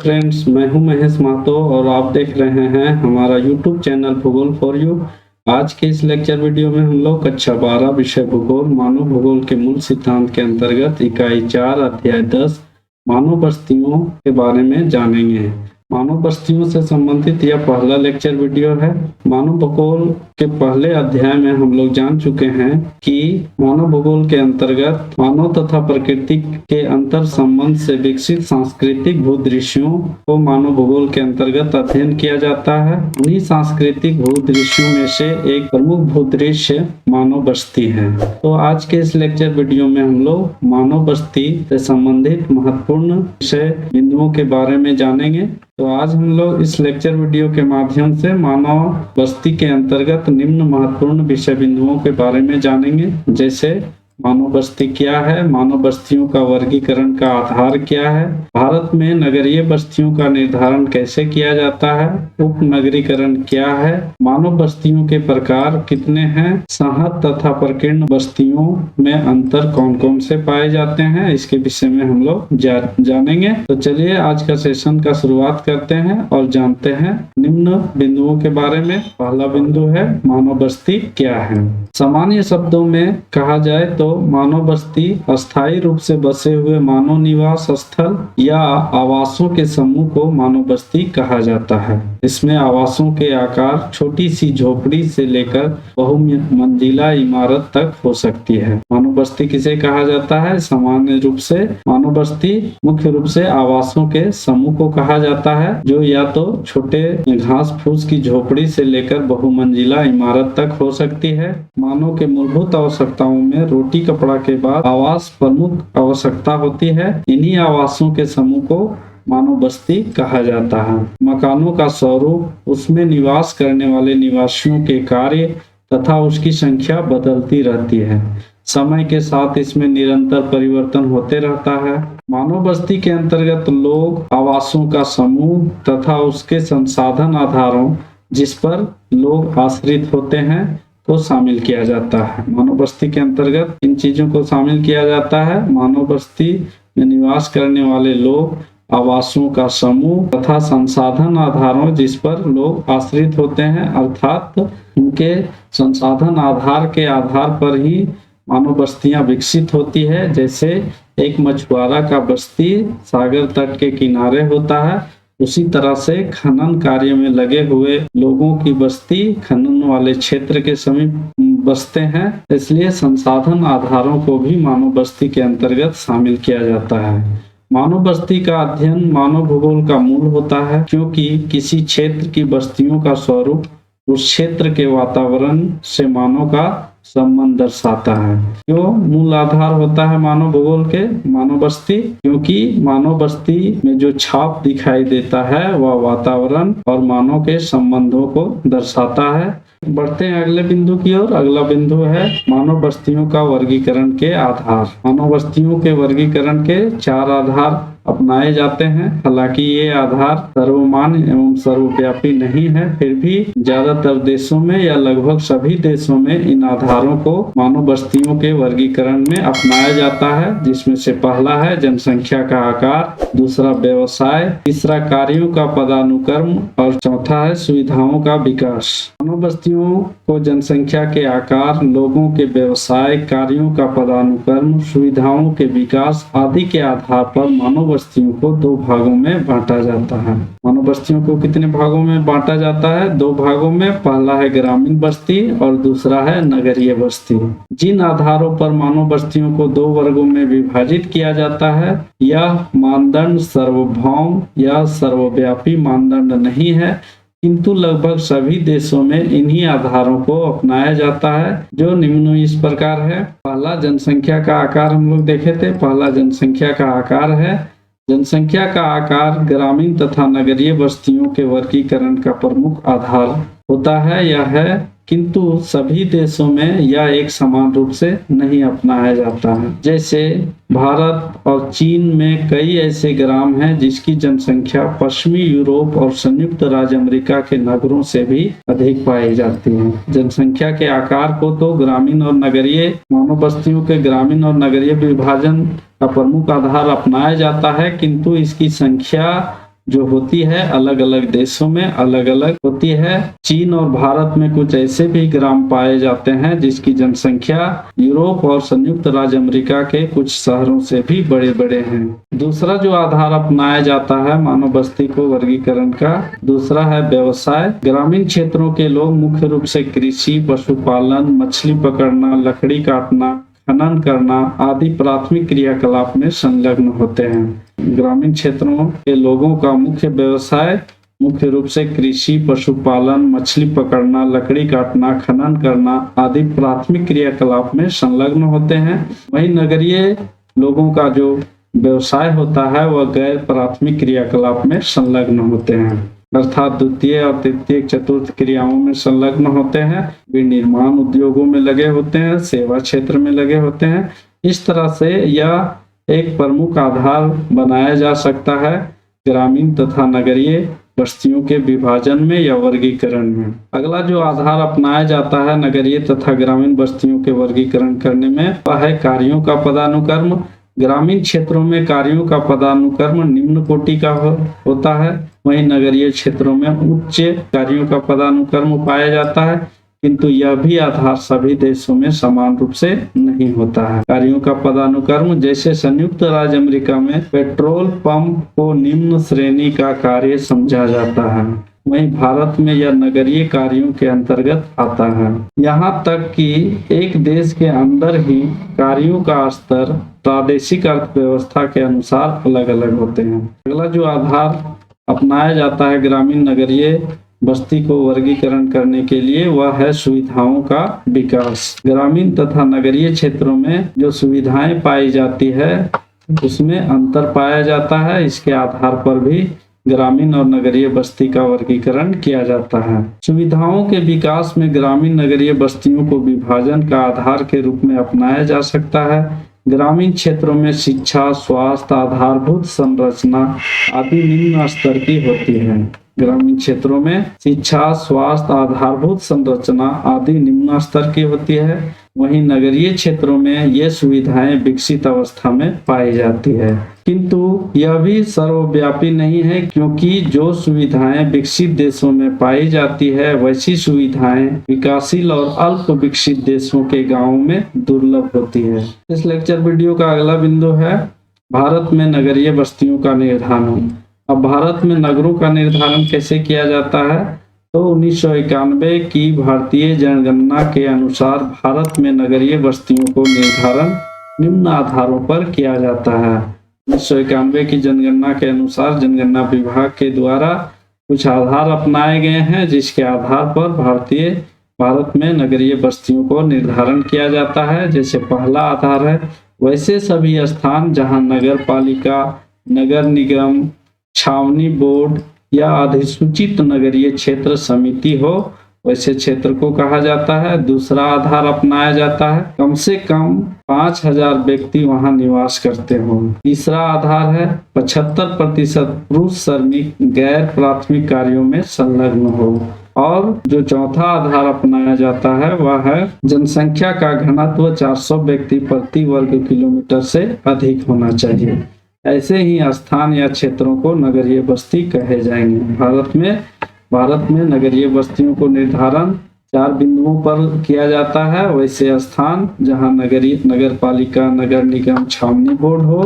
Friends, मैं हूं महेश महतो और आप देख रहे हैं हमारा यूट्यूब चैनल भूगोल फॉर यू। आज के इस लेक्चर वीडियो में हम लोग कक्षा 12 विषय भूगोल मानव भूगोल के मूल सिद्धांत के अंतर्गत इकाई 4 अध्याय 10 मानव बस्तियों के बारे में जानेंगे। मानव बस्तियों से संबंधित यह पहला लेक्चर वीडियो है। मानव भूगोल के पहले अध्याय में हम लोग जान चुके हैं कि मानव भूगोल के अंतर्गत मानव तथा प्रकृति के अंतर संबंध से विकसित सांस्कृतिक भूदृश्यों को मानव भूगोल के अंतर्गत अध्ययन किया जाता है। उन्हीं सांस्कृतिक भूदृश्यों में से एक प्रमुख भूदृश्य मानव बस्ती है। तो आज के इस लेक्चर वीडियो में हम लोग मानव बस्ती से संबंधित महत्वपूर्ण विषय बिंदुओं के बारे में जानेंगे। तो आज हम लोग इस लेक्चर वीडियो के माध्यम से मानव बस्ती के अंतर्गत निम्न महत्वपूर्ण विषय बिंदुओं के बारे में जानेंगे, जैसे मानव बस्ती क्या है, मानव बस्तियों का वर्गीकरण का आधार क्या है, भारत में नगरीय बस्तियों का निर्धारण कैसे किया जाता है, उपनगरीकरण क्या है, मानव बस्तियों के प्रकार कितने हैं, सहत तथा प्रकीर्ण बस्तियों में अंतर कौन कौन से पाए जाते हैं, इसके विषय में हम लोग जानेंगे। तो चलिए आज का सेशन का शुरुआत करते हैं और जानते हैं निम्न बिंदुओं के बारे में। पहला बिंदु है मानव बस्ती क्या है। सामान्य शब्दों में कहा जाए तो मानव बस्ती अस्थायी रूप से बसे हुए मानव निवास स्थल या आवासों के समूह को मानव बस्ती कहा जाता है। इसमें आवासों के आकार छोटी सी झोपड़ी से लेकर बहुमंजिला इमारत तक हो सकती है। मानव बस्ती किसे कहा जाता है? सामान्य रूप से मानव बस्ती मुख्य रूप से आवासों के समूह को कहा जाता है, जो या तो छोटे घास फूस की झोपड़ी से लेकर बहुमंजिला इमारत तक हो सकती है। मानव के मूलभूत आवश्यकताओं में रोटी कपड़ा के बाद आवास प्रमुख आवश्यकता होती है। इन्हीं आवासों के समूह को मानव बस्ती कहा जाता है। मकानों का स्वरूप, उसमें निवास करने वाले निवासियों के कार्य तथा उसकी संख्या बदलती रहती है। समय के साथ इसमें निरंतर परिवर्तन होते रहता है। मानव बस्ती के अंतर्गत लोग, आवासों का समूह तथा उसके संसाधन आधारों जिस पर लोग आश्रित होते हैं को शामिल किया जाता है। मानव बस्ती के अंतर्गत इन चीजों को शामिल किया जाता है। मानव बस्ती में निवास करने वाले लोग, आवासों का समूह तथा संसाधन आधारों जिस पर लोग आश्रित होते हैं, अर्थात उनके संसाधन आधार के आधार पर ही मानव बस्तियां विकसित होती है। जैसे एक मछुआरा का बस्ती सागर तट के किनारे होता है, उसी तरह से खनन कार्य में लगे हुए लोगों की बस्ती खनन वाले क्षेत्र के समीप बसते हैं। इसलिए संसाधन आधारों को भी मानव बस्ती के अंतर्गत शामिल किया जाता है। मानव बस्ती का अध्ययन मानव भूगोल का मूल होता है, क्योंकि किसी क्षेत्र की बस्तियों का स्वरूप उस क्षेत्र के वातावरण से मानव का संबंध दर्शाता है। क्यों मूल आधार होता है मानव भूगोल के मानव बस्ती? क्योंकि मानव बस्ती में जो छाप दिखाई देता है वह वातावरण और मानव के संबंधों को दर्शाता है। बढ़ते हैं अगले बिंदु की ओर। अगला बिंदु है मानव बस्तियों का वर्गीकरण के आधार। मानव बस्तियों के वर्गीकरण के 4 आधार अपनाए जाते हैं। हालांकि ये आधार सर्वमान्य एवं सर्वव्यापी नहीं है, फिर भी ज्यादातर देशों में या लगभग सभी देशों में इन आधारों को मानव बस्तियों के वर्गीकरण में अपनाया जाता है, जिसमें से पहला है जनसंख्या का आकार, दूसरा व्यवसाय, तीसरा कार्यों का पदानुक्रम और चौथा है सुविधाओं का विकास। मानव बस्तियों को जनसंख्या के आकार, लोगों के व्यवसाय, कार्यों का पदानुक्रम, सुविधाओं के विकास आदि के आधार पर मानव बस्तियों को 2 भागों में बांटा जाता है। मानव बस्तियों को कितने भागों में बांटा जाता है? 2 भागों में। पहला है ग्रामीण बस्ती और दूसरा है नगरीय बस्ती। जिन आधारों पर मानव बस्तियों को 2 वर्गों में विभाजित किया जाता है, यह मानदंड सार्वभौम या सर्वव्यापी मानदंड नहीं है, किंतु लगभग सभी देशों में इन्हीं आधारों को अपनाया जाता है, जो निम्न इस प्रकार है। पहला जनसंख्या का आकार हम लोग देखे थे। पहला जनसंख्या का आकार है। जनसंख्या का आकार ग्रामीण तथा नगरीय बस्तियों के वर्गीकरण का प्रमुख आधार होता है। यह है, किंतु सभी देशों में यह एक समान रूप से नहीं अपनाया जाता है। जैसे भारत और चीन में कई ऐसे ग्राम हैं जिसकी जनसंख्या पश्चिमी यूरोप और संयुक्त राज्य अमेरिका के नगरों से भी अधिक पाई जाती है। जनसंख्या के आकार को तो ग्रामीण और नगरीय मानव बस्तियों के ग्रामीण और नगरीय विभाजन का प्रमुख आधार अपनाया जाता है, किंतु इसकी संख्या जो होती है अलग अलग देशों में अलग अलग होती है। चीन और भारत में कुछ ऐसे भी ग्राम पाए जाते हैं जिसकी जनसंख्या यूरोप और संयुक्त राज्य अमेरिका के कुछ शहरों से भी बड़े बड़े हैं। दूसरा जो आधार अपनाया जाता है मानव बस्ती को वर्गीकरण का, दूसरा है व्यवसाय। ग्रामीण क्षेत्रों के लोग मुख्य रूप से कृषि, पशुपालन, मछली पकड़ना, लकड़ी काटना, खनन करना आदि प्राथमिक क्रियाकलाप में संलग्न होते हैं। ग्रामीण क्षेत्रों के लोगों का मुख्य व्यवसाय मुख्य रूप से कृषि, पशुपालन, मछली पकड़ना, लकड़ी काटना, खनन करना आदि प्राथमिक क्रियाकलाप में संलग्न होते हैं। वहीं नगरीय लोगों का जो व्यवसाय होता है वह गैर प्राथमिक क्रियाकलाप में संलग्न होते हैं, अर्थात द्वितीय और तृतीय चतुर्थ क्रियाओं में संलग्न होते हैं। वे निर्माण उद्योगों में लगे होते हैं, सेवा क्षेत्र में लगे होते हैं। इस तरह से यह एक प्रमुख आधार बनाया जा सकता है ग्रामीण तथा नगरीय बस्तियों के विभाजन में या वर्गीकरण में। अगला जो आधार अपनाया जाता है नगरीय तथा ग्रामीण बस्तियों के वर्गीकरण करने में वह है कार्यों का पदानुक्रम। ग्रामीण क्षेत्रों में कार्यों का पदानुक्रम निम्न कोटि का होता है, वहीं नगरीय क्षेत्रों में उच्च कार्यों का पदानुक्रम पाया जाता है, किंतु यह भी आधार सभी देशों में समान रूप से नहीं होता है। कार्यों का पदानुक्रम जैसे संयुक्त राज्य अमेरिका में पेट्रोल पंप को निम्न श्रेणी का कार्य समझा जाता है, वहीं भारत में यह नगरीय कार्यों के अंतर्गत आता है। यहाँ तक कि एक देश के अंदर ही कार्यों का स्तर प्रादेशिक अर्थव्यवस्था के अनुसार अलग अलग होते हैं। अगला जो आधार अपनाया जाता है ग्रामीण नगरीय बस्ती को वर्गीकरण करने के लिए वह है सुविधाओं का विकास। ग्रामीण तथा नगरीय क्षेत्रों में जो सुविधाएं पाई जाती है उसमें अंतर पाया जाता है। इसके आधार पर भी ग्रामीण और नगरीय बस्ती का वर्गीकरण किया जाता है। सुविधाओं के विकास में ग्रामीण नगरीय बस्तियों को विभाजन का आधार के रूप में अपनाया जा सकता है। ग्रामीण क्षेत्रों में शिक्षा, स्वास्थ्य, आधारभूत संरचना आदि निम्न स्तर की होती है। ग्रामीण क्षेत्रों में शिक्षा, स्वास्थ्य, आधारभूत संरचना आदि निम्न स्तर की होती है, वहीं नगरीय क्षेत्रों में ये सुविधाएं विकसित अवस्था में पाई जाती है। किंतु यह भी सर्वव्यापी नहीं है, क्योंकि जो सुविधाएं विकसित देशों में पाई जाती है वैसी सुविधाएं विकासशील और अल्प विकसित देशों के गांवों में दुर्लभ होती है। इस लेक्चर वीडियो का अगला बिंदु है भारत में नगरीय बस्तियों का निर्धारण। अब भारत में नगरों का निर्धारण कैसे किया जाता है, तो 1991 की भारतीय जनगणना के अनुसार भारत में नगरीय बस्तियों को निर्धारण निम्न आधारों पर किया जाता है। 1991 की जनगणना के अनुसार जनगणना विभाग के द्वारा कुछ आधार अपनाए गए हैं, जिसके आधार पर भारत में नगरीय बस्तियों को निर्धारण किया जाता है। जैसे पहला आधार है वैसे सभी स्थान जहां नगर पालिका, नगर निगम, छावनी बोर्ड या अधिसूचित नगरीय क्षेत्र समिति हो वैसे क्षेत्र को कहा जाता है। दूसरा आधार अपनाया जाता है कम से कम 5000 व्यक्ति वहां निवास करते हो। तीसरा आधार है 75% पुरुष श्रमिक गैर प्राथमिक कार्यों में संलग्न हो। और जो चौथा आधार अपनाया जाता है वह है जनसंख्या का घनत्व 400 व्यक्ति प्रति वर्ग किलोमीटर से अधिक होना चाहिए। ऐसे ही स्थान या क्षेत्रों को नगरीय बस्ती कहे जाएंगे। भारत में नगरीय बस्तियों को निर्धारण 4 बिंदुओं पर किया जाता है। वैसे स्थान जहां नगर पालिका, नगर निगम, छावनी बोर्ड हो,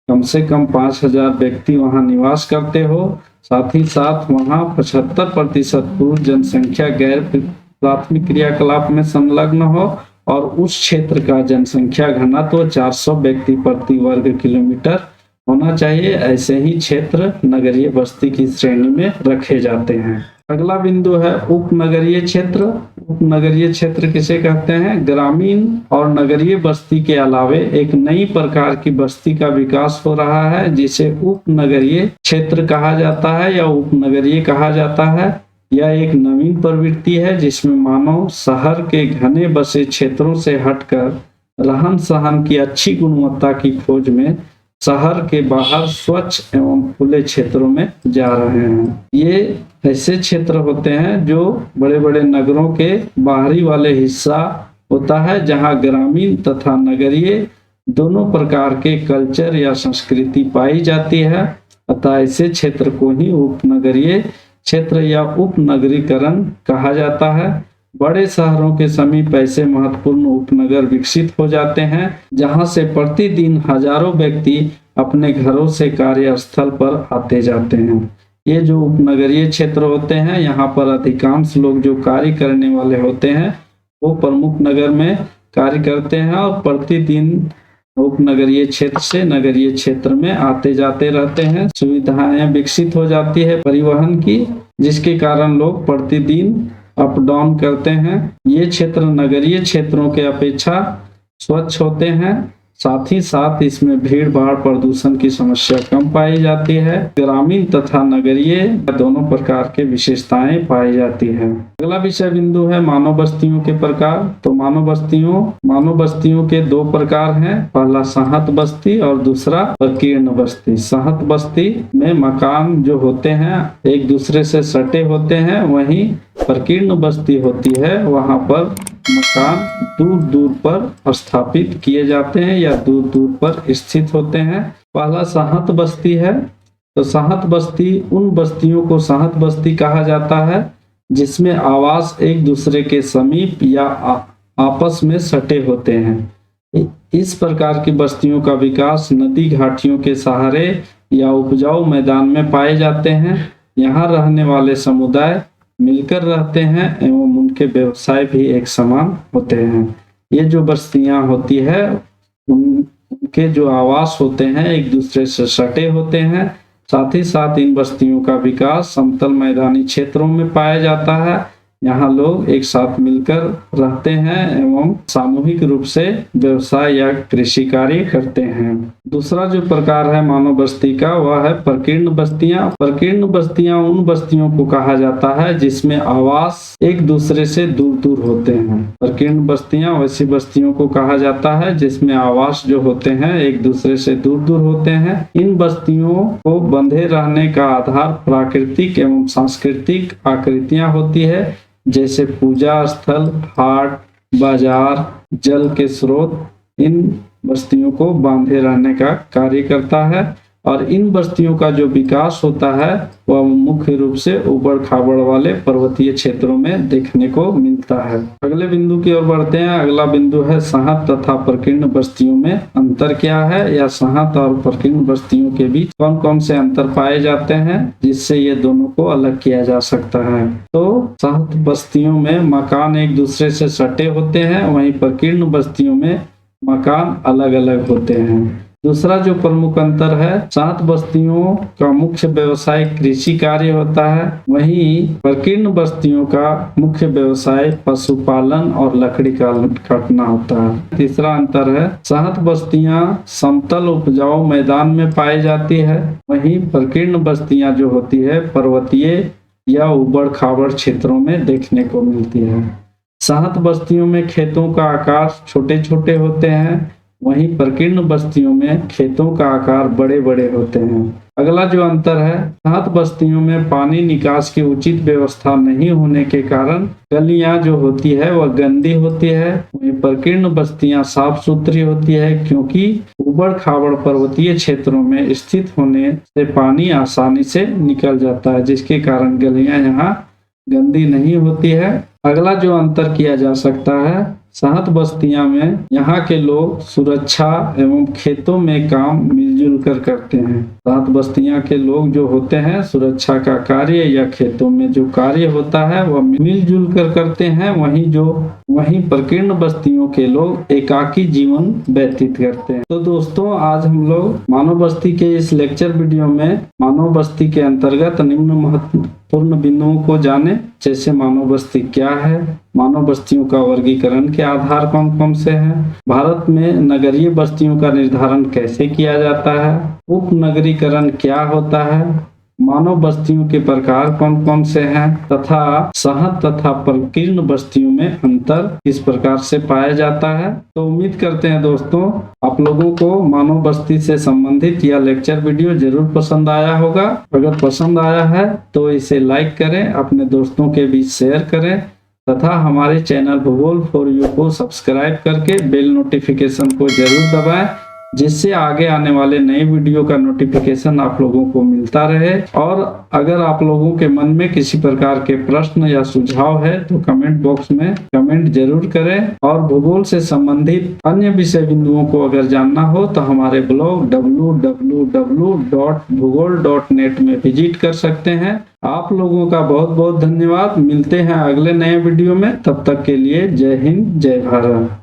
कम से कम 5000 व्यक्ति वहां निवास करते हो, साथ ही साथ वहां 75% पुरुष जनसंख्या गैर प्राथमिक क्रियाकलाप में संलग्न हो और उस क्षेत्र का जनसंख्या घनत्व 400 व्यक्ति प्रति वर्ग किलोमीटर होना चाहिए। ऐसे ही क्षेत्र नगरीय बस्ती की श्रेणी में रखे जाते हैं। अगला बिंदु है उपनगरीय क्षेत्र। उपनगरीय क्षेत्र किसे कहते हैं? ग्रामीण और नगरीय बस्ती के अलावे एक नई प्रकार की बस्ती का विकास हो रहा है जिसे उपनगरीय क्षेत्र कहा जाता है या उपनगरीय कहा जाता है। यह एक नवीन प्रवृत्ति है जिसमें मानव शहर के घने बसे क्षेत्रों से हटकर रहन सहन की अच्छी गुणवत्ता की खोज में शहर के बाहर स्वच्छ एवं खुले क्षेत्रों में जा रहे हैं। ये ऐसे क्षेत्र होते हैं जो बड़े बड़े नगरों के बाहरी वाले हिस्सा होता है, जहां ग्रामीण तथा नगरीय दोनों प्रकार के कल्चर या संस्कृति पाई जाती है। अतः ऐसे क्षेत्र को ही उपनगरीय क्षेत्र या उपनगरीकरण कहा जाता है। बड़े शहरों के समीप ऐसे महत्वपूर्ण उपनगर विकसित हो जाते हैं जहां से प्रतिदिन हजारों व्यक्ति अपने घरों से कार्यस्थल पर आते जाते हैं। ये जो उपनगरीय क्षेत्र होते हैं, यहाँ पर अधिकांश लोग जो कार्य करने वाले होते हैं वो प्रमुख नगर में कार्य करते हैं और प्रतिदिन उपनगरीय क्षेत्र से नगरीय क्षेत्र में आते जाते रहते हैं। सुविधाएं विकसित हो जाती है परिवहन की, जिसके कारण लोग प्रतिदिन अप डाउन करते हैं। ये क्षेत्र नगरीय क्षेत्रों के अपेक्षा स्वच्छ होते हैं, साथ ही साथ इसमें भीड़ भाड़ प्रदूषण की समस्या कम पाई जाती है। ग्रामीण तथा नगरीय दोनों प्रकार के विशेषताएं पाई जाती है। अगला विषय बिंदु है मानव बस्तियों के प्रकार। तो मानव बस्तियों के दो प्रकार हैं, पहला सहत बस्ती और दूसरा प्रकीर्ण बस्ती। सहत बस्ती में मकान जो होते हैं एक दूसरे से सटे होते हैं, वहीं प्रकीर्ण बस्ती होती है वहां पर मकान दूर दूर पर स्थापित किए जाते हैं या दूर दूर पर स्थित होते हैं। पहला सहत बस्ती है। तो सहत बस्ती उन बस्तियों को सहत बस्ती कहा जाता है जिसमें आवास एक दूसरे के समीप या आपस में सटे होते हैं। इस प्रकार की बस्तियों का विकास नदी घाटियों के सहारे या उपजाऊ मैदान में पाए जाते हैं। यहाँ रहने वाले समुदाय मिलकर रहते हैं एवं उनके व्यवसाय भी एक समान होते हैं। ये जो बस्तियां होती है उनके जो आवास होते हैं एक दूसरे से सटे होते हैं। साथ ही साथ इन बस्तियों का विकास समतल मैदानी क्षेत्रों में पाया जाता है। यहाँ लोग एक साथ मिलकर रहते हैं एवं सामूहिक रूप से व्यवसाय या कृषि कार्य करते हैं। दूसरा जो प्रकार है मानव बस्ती का वह है प्रकीर्ण बस्तियां। प्रकीर्ण बस्तियां उन बस्तियों को कहा जाता है जिसमें आवास एक दूसरे से दूर दूर होते हैं। प्रकीर्ण बस्तियां वैसी बस्तियों को कहा जाता है जिसमें आवास जो होते हैं एक दूसरे से दूर दूर होते हैं। इन बस्तियों को बंधे रहने का आधार प्राकृतिक एवं सांस्कृतिक आकृतियां होती है, जैसे पूजा स्थल, हाट, बाजार, जल के स्रोत इन बस्तियों को बांधे रहने का कार्य करता है। और इन बस्तियों का जो विकास होता है वह मुख्य रूप से ऊबड़ खाबड़ वाले पर्वतीय क्षेत्रों में देखने को मिलता है। अगले बिंदु की ओर बढ़ते हैं। अगला बिंदु है सहत तथा प्रकीर्ण बस्तियों में अंतर क्या है, या सहत और प्रकीर्ण बस्तियों के बीच कौन कौन से अंतर पाए जाते हैं जिससे ये दोनों को अलग किया जा सकता है। तो सहत बस्तियों में मकान एक दूसरे से सटे होते हैं, वहीं प्रकीर्ण बस्तियों में मकान अलग अलग होते हैं। दूसरा जो प्रमुख अंतर है, सहत बस्तियों का मुख्य व्यवसाय कृषि कार्य होता है, वहीं प्रकीर्ण बस्तियों का मुख्य व्यवसाय पशुपालन और लकड़ी काटना होता है। तीसरा अंतर है, सहत बस्तियां समतल उपजाऊ मैदान में पाई जाती है, वहीं प्रकीर्ण बस्तियां जो होती है पर्वतीय या ऊबड़ खाबड़ क्षेत्रों में देखने को मिलती है। सहत बस्तियों में खेतों का आकार छोटे छोटे होते हैं, वहीं प्रकीर्ण बस्तियों में खेतों का आकार बड़े बड़े होते हैं। अगला जो अंतर है, सहत बस्तियों में पानी निकास की उचित व्यवस्था नहीं होने के कारण गलियां जो होती है वह गंदी होती है, वहीं प्रकीर्ण बस्तियां साफ सुथरी होती है क्योंकि ऊबड़ खाबड़ पर्वतीय क्षेत्रों में स्थित होने से पानी आसानी से निकल जाता है, जिसके कारण गलियां यहाँ गंदी नहीं होती है। अगला जो अंतर किया जा सकता है, सहत बस्तियां में यहाँ के लोग सुरक्षा एवं खेतों में काम मिलजुल कर करते हैं। सहत बस्तियां के लोग जो होते हैं सुरक्षा का कार्य या खेतों में जो कार्य होता है वह मिलजुल कर करते हैं, वहीं प्रकीर्ण बस्तियों के लोग एकाकी जीवन व्यतीत करते हैं। तो दोस्तों, आज हम लोग मानव बस्ती के इस लेक्चर वीडियो में मानव बस्ती के अंतर्गत निम्न महत्वपूर्ण बिंदुओं को जाने, जैसे मानव बस्ती क्या है, मानव बस्तियों का वर्गीकरण के आधार कौन कौन से हैं, भारत में नगरीय बस्तियों का निर्धारण कैसे किया जाता है, उपनगरीकरण क्या होता है, मानव बस्तियों के प्रकार कौन कौन से हैं, तथा सहत तथा प्रकीर्ण बस्तियों में अंतर किस प्रकार से पाया जाता है। तो उम्मीद करते हैं दोस्तों आप लोगों को मानव बस्ती से संबंधित यह लेक्चर वीडियो जरूर पसंद आया होगा। अगर पसंद आया है तो इसे लाइक करें, अपने दोस्तों के बीच शेयर करें तथा हमारे चैनल भूगोल फॉर यू को सब्सक्राइब करके बेल नोटिफिकेशन को जरूर दबाएं जिससे आगे आने वाले नए वीडियो का नोटिफिकेशन आप लोगों को मिलता रहे। और अगर आप लोगों के मन में किसी प्रकार के प्रश्न या सुझाव है तो कमेंट बॉक्स में कमेंट जरूर करें। और भूगोल से संबंधित अन्य विषय बिंदुओं को अगर जानना हो तो हमारे ब्लॉग www.bhugol.net में विजिट कर सकते हैं। आप लोगों का बहुत बहुत धन्यवाद। मिलते हैं अगले नए वीडियो में, तब तक के लिए जय हिंद जय भारत।